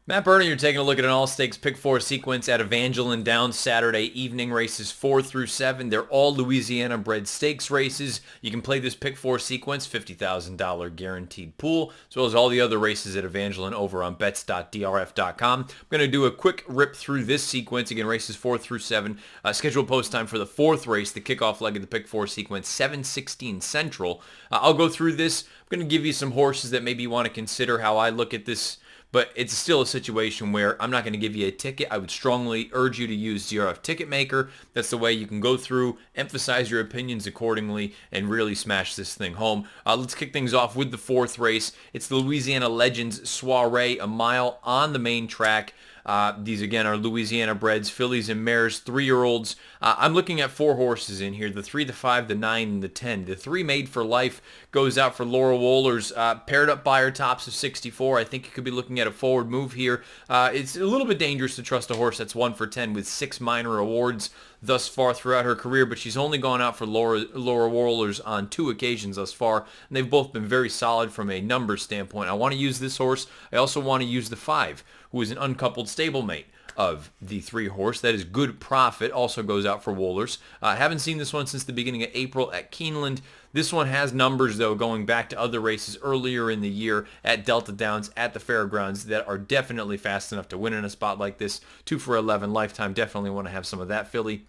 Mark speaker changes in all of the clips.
Speaker 1: Matt Bernie, you're taking a look at an all-stakes pick four sequence at Evangeline Downs Saturday evening, races 4 through 7. They're all Louisiana-bred stakes races. You can play this pick four sequence, $50,000 guaranteed pool, as well as all the other races at Evangeline over on bets.drf.com. I'm going to do a quick rip through this sequence. Again, races 4 through 7. Scheduled post time for the fourth race, the kickoff leg of the pick four sequence, 7:16 Central. I'll go through this. I'm going to give you some horses that maybe you want to consider how I look at this. But it's still a situation where I'm not going to give you a ticket. I would strongly urge you to use DRF Ticketmaker. That's the way you can go through, emphasize your opinions accordingly, and really smash this thing home. Let's kick things off with the fourth race. It's the Louisiana Legends Soiree, a mile on the main track. These, again, are Louisiana breds, fillies and mares, 3-year-olds. I'm looking at 4 horses in here, the 3, the 5, the 9, and the 10. The 3 Made for Life goes out for Laura Wohlers, paired up by her tops of 64. I think you could be looking at a forward move here. It's a little bit dangerous to trust a horse that's 1 for 10 with 6 minor awards thus far throughout her career, but she's only gone out for Laura Wohlers on 2 occasions thus far, and they've both been very solid from a numbers standpoint. I want to use this horse. I also want to use the 5, who is an uncoupled stablemate of the 3 horse. That is Good Profit, also goes out for Wohlers. I haven't seen this one since the beginning of April at Keeneland. This one has numbers, though, going back to other races earlier in the year at Delta Downs, at the fairgrounds, that are definitely fast enough to win in a spot like this. 2 for 11 lifetime. Definitely want to have some of that filly.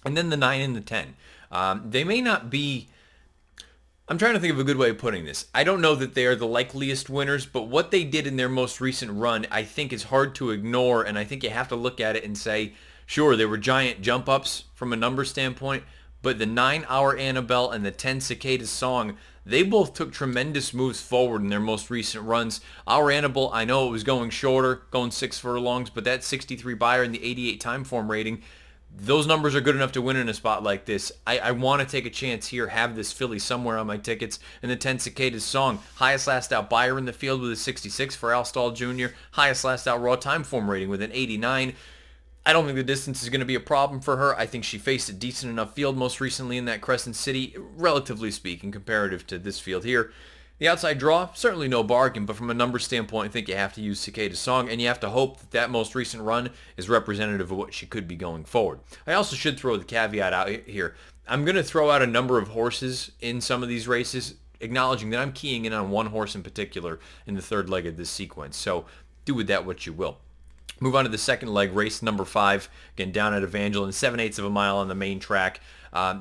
Speaker 1: And then the 9 and the 10. They may not be... I'm trying to think of a good way of putting this. I don't know that they are the likeliest winners, but what they did in their most recent run, I think is hard to ignore, and I think you have to look at it and say, sure, they were giant jump-ups from a number standpoint, but the 9 Our Annabelle and the 10 Cicada Song, they both took tremendous moves forward in their most recent runs. Our Annabelle, I know it was going shorter, going 6 furlongs, but that 63 buyer and the 88 time form rating, those numbers are good enough to win in a spot like this. I want to take a chance here, have this filly somewhere on my tickets. And the 10 Cicadas Song, highest last out buyer in the field with a 66 for Al Stall Jr., highest last out raw time form rating with an 89. I don't think the distance is going to be a problem for her. I think she faced a decent enough field most recently in that Crescent City, relatively speaking, comparative to this field here. The outside draw, certainly no bargain, but from a number standpoint, I think you have to use Cicada Song, and you have to hope that that most recent run is representative of what she could be going forward. I also should throw the caveat out here. I'm going to throw out a number of horses in some of these races, acknowledging that I'm keying in on one horse in particular in the third leg of this sequence, so do with that what you will. Move on to the second leg, race number 5, again down at Evangeline, 7/8 of a mile on the main track.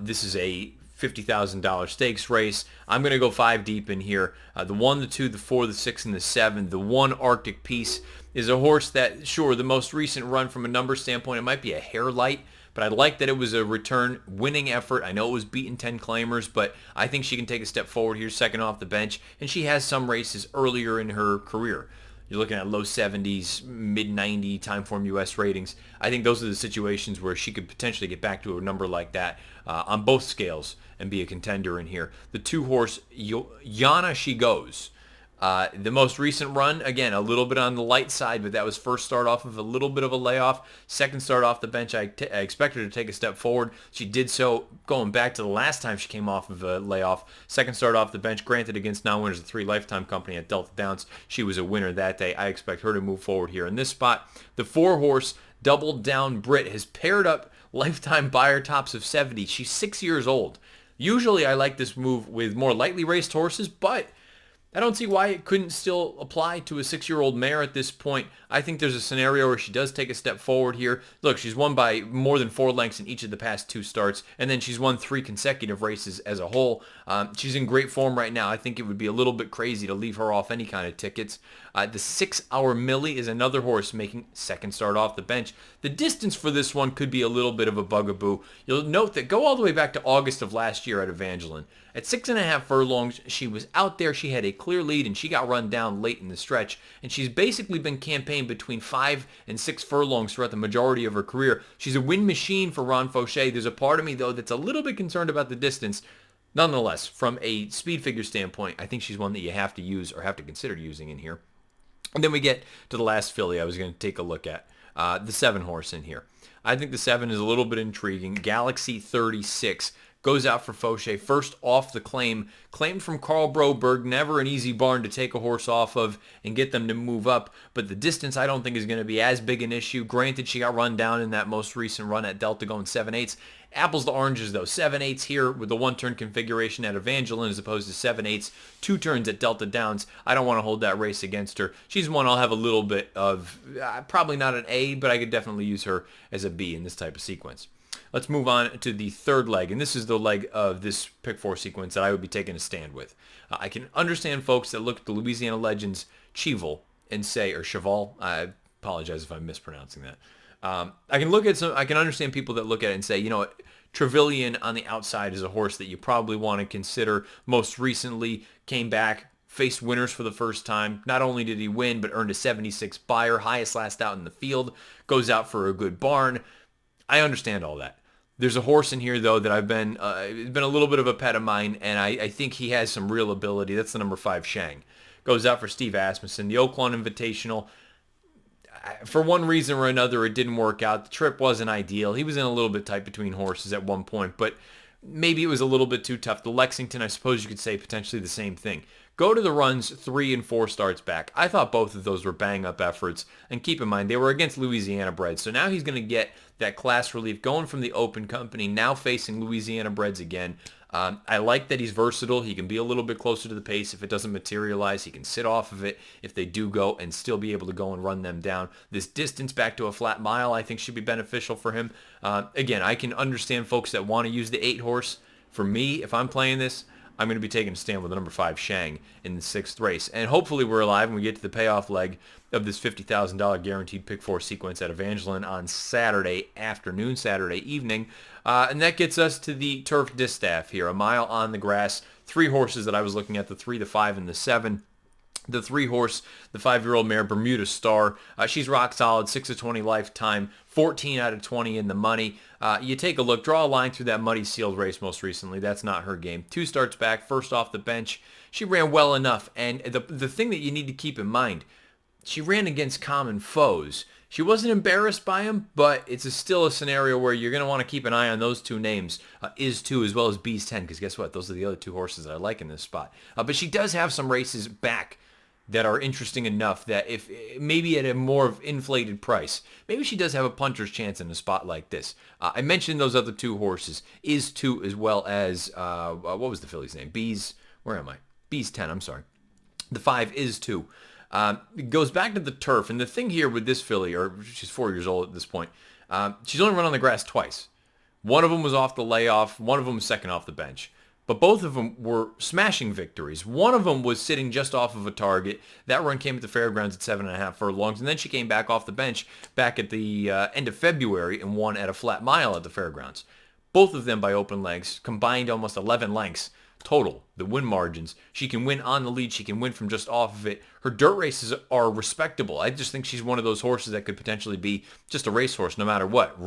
Speaker 1: This is a $50,000 stakes race. I'm going to go 5 deep in here. The 1, the 2, the 4, the 6, and the 7. The 1 Arctic Peace is a horse that, sure, the most recent run from a number standpoint, it might be a hair light, but I like that it was a return winning effort. I know it was beaten 10 claimers, but I think she can take a step forward here, second off the bench, and she has some races earlier in her career. You're looking at low 70s, mid 90 Timeform US ratings. I think those are the situations where she could potentially get back to a number like that on both scales and be a contender in here. The 2 horse, Yana She Goes. The most recent run, again, a little bit on the light side, but that was first start off of a little bit of a layoff. Second start off the bench, I expected her to take a step forward. She did so going back to the last time she came off of a layoff. Second start off the bench, granted against non-winners, the 3 Lifetime Company at Delta Downs. She was a winner that day. I expect her to move forward here in this spot. The 4 horse, Double Down Brit, has paired up lifetime buyer tops of 70. She's 6 years old. Usually I like this move with more lightly raced horses, but I don't see why it couldn't still apply to a 6-year-old mare at this point. I think there's a scenario where she does take a step forward here. Look, she's won by more than 4 lengths in each of the past 2 starts, and then she's won 3 consecutive races as a whole. She's in great form right now. I think it would be a little bit crazy to leave her off any kind of tickets. The 6 Hour Millie is another horse making second start off the bench. The distance for this one could be a little bit of a bugaboo. You'll note that go all the way back to August of last year at Evangeline. At 6.5 furlongs, she was out there. She had a clear lead, and she got run down late in the stretch. And she's basically been campaigned between 5 and 6 furlongs throughout the majority of her career. She's a win machine for Ron Fauché. There's a part of me, though, that's a little bit concerned about the distance. Nonetheless, from a speed figure standpoint, I think she's one that you have to use or have to consider using in here. And then we get to the last filly I was going to take a look at, the 7 horse in here. I think the 7 is a little bit intriguing. Galaxy 36 goes out for Fauché. First off the claim. Claimed from Carl Broberg. Never an easy barn to take a horse off of and get them to move up. But the distance I don't think is going to be as big an issue. Granted, she got run down in that most recent run at Delta going 7/8. Apples to oranges, though. 7/8 here with the one-turn configuration at Evangeline as opposed to 7/8, 2 turns at Delta Downs. I don't want to hold that race against her. She's one I'll have a little bit of, probably not an A, but I could definitely use her as a B in this type of sequence. Let's move on to the third leg, and this is the leg of this pick 4 sequence that I would be taking a stand with. I can understand folks that look at the Louisiana Legends Cheval and say, or Cheval, I apologize if I'm mispronouncing that. I can understand people that look at it and say, you know what, Trevelyan on the outside is a horse that you probably want to consider. Most recently came back, faced winners for the first time. Not only did he win, but earned a 76 buyer, highest last out in the field, goes out for a good barn. I understand all that. There's a horse in here, though, that I've been a little bit of a pet of mine, and I think he has some real ability. That's the number 5, Shang. Goes out for Steve Asmussen. The Oaklawn Invitational, for one reason or another, it didn't work out. The trip wasn't ideal. He was in a little bit tight between horses at one point, but maybe it was a little bit too tough. The Lexington, I suppose you could say potentially the same thing. Go to the runs 3 and 4 starts back. I thought both of those were bang-up efforts. And keep in mind, they were against Louisiana breds. So now he's going to get that class relief going from the open company, now facing Louisiana breds again. I like that he's versatile. He can be a little bit closer to the pace. If it doesn't materialize, he can sit off of it if they do go and still be able to go and run them down. This distance back to a flat mile, I think, should be beneficial for him. Again, I can understand folks that want to use the 8 horse. For me, if I'm playing this, I'm going to be taking a stand with the number 5, Shang, in the 6th race. And hopefully we're alive and we get to the payoff leg of this $50,000 guaranteed pick 4 sequence at Evangeline on Saturday afternoon, Saturday evening. And that gets us to the turf distaff here, a mile on the grass. 3 horses that I was looking at, the 3, the 5, and the 7. The 3 horse, the 5-year-old mare, Bermuda Star. She's rock solid, 6 of 20 lifetime, 14 out of 20 in the money. You take a look, draw a line through that muddy sealed race most recently. That's not her game. 2 starts back, first off the bench. She ran well enough. And the thing that you need to keep in mind, she ran against common foes. She wasn't embarrassed by him, but it's still a scenario where you're going to want to keep an eye on those 2 names, Is 2 as well as B's 10, because guess what? Those are the other 2 horses that I like in this spot. But she does have some races back that are interesting enough that if maybe at a more of inflated price, maybe she does have a puncher's chance in a spot like this. I mentioned those other 2 horses, Is 2 as well as, what was the filly's name? B's 10, I'm sorry. The 5 Is 2. It goes back to the turf, and the thing here with this filly, or she's 4 years old at this point, she's only run on the grass twice. One of them was off the layoff, one of them was second off the bench. But both of them were smashing victories. One of them was sitting just off of a target. That run came at the fairgrounds at 7.5 furlongs, and then she came back off the bench back at the end of February and won at a flat mile at the fairgrounds. Both of them by open legs, combined almost 11 lengths total, the win margins. She can win on the lead. She can win from just off of it. Her dirt races are respectable. I just think she's one of those horses that could potentially be just a racehorse no matter what.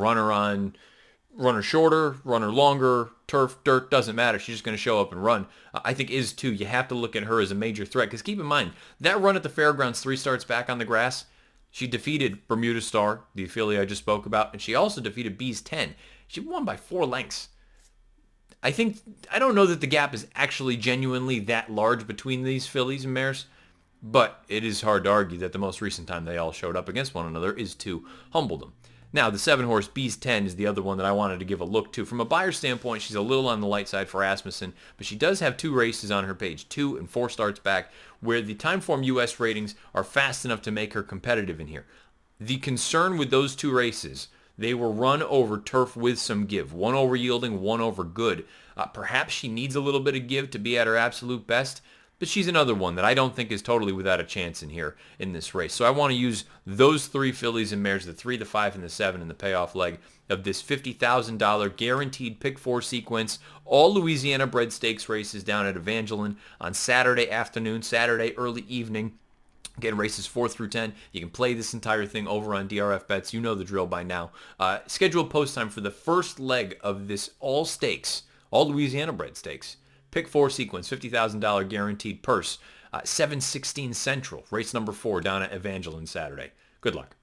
Speaker 1: Runner shorter, runner longer, turf, dirt, doesn't matter. She's just going to show up and run. I think Is 2, you have to look at her as a major threat. Because keep in mind, that run at the fairgrounds, 3 starts back on the grass, she defeated Bermuda Star, the affiliate I just spoke about, and she also defeated B's 10. She won by 4 lengths. I don't know that the gap is actually genuinely that large between these fillies and mares, but it is hard to argue that the most recent time they all showed up against one another Is 2 humbled them. Now, the 7 horse B's 10 is the other one that I wanted to give a look to. From a buyer standpoint, she's a little on the light side for Asmussen, but she does have 2 races on her page, 2 and 4 starts back, where the Timeform US ratings are fast enough to make her competitive in here. The concern with those 2 races, they were run over turf with some give. One over yielding, one over good. Perhaps she needs a little bit of give to be at her absolute best, but she's another one that I don't think is totally without a chance in here in this race. So I want to use those 3 fillies and mares, the 3, the 5, and the 7 in the payoff leg of this $50,000 guaranteed pick 4 sequence. All Louisiana bred stakes races down at Evangeline on Saturday afternoon, Saturday early evening. Again, races 4 through 10. You can play this entire thing over on DRF Bets. You know the drill by now. Scheduled post time for the first leg of this all stakes, all Louisiana bred stakes. Pick 4 sequence, $50,000 guaranteed purse. 7:16 Central, race number 4 down at Evangeline Saturday. Good luck.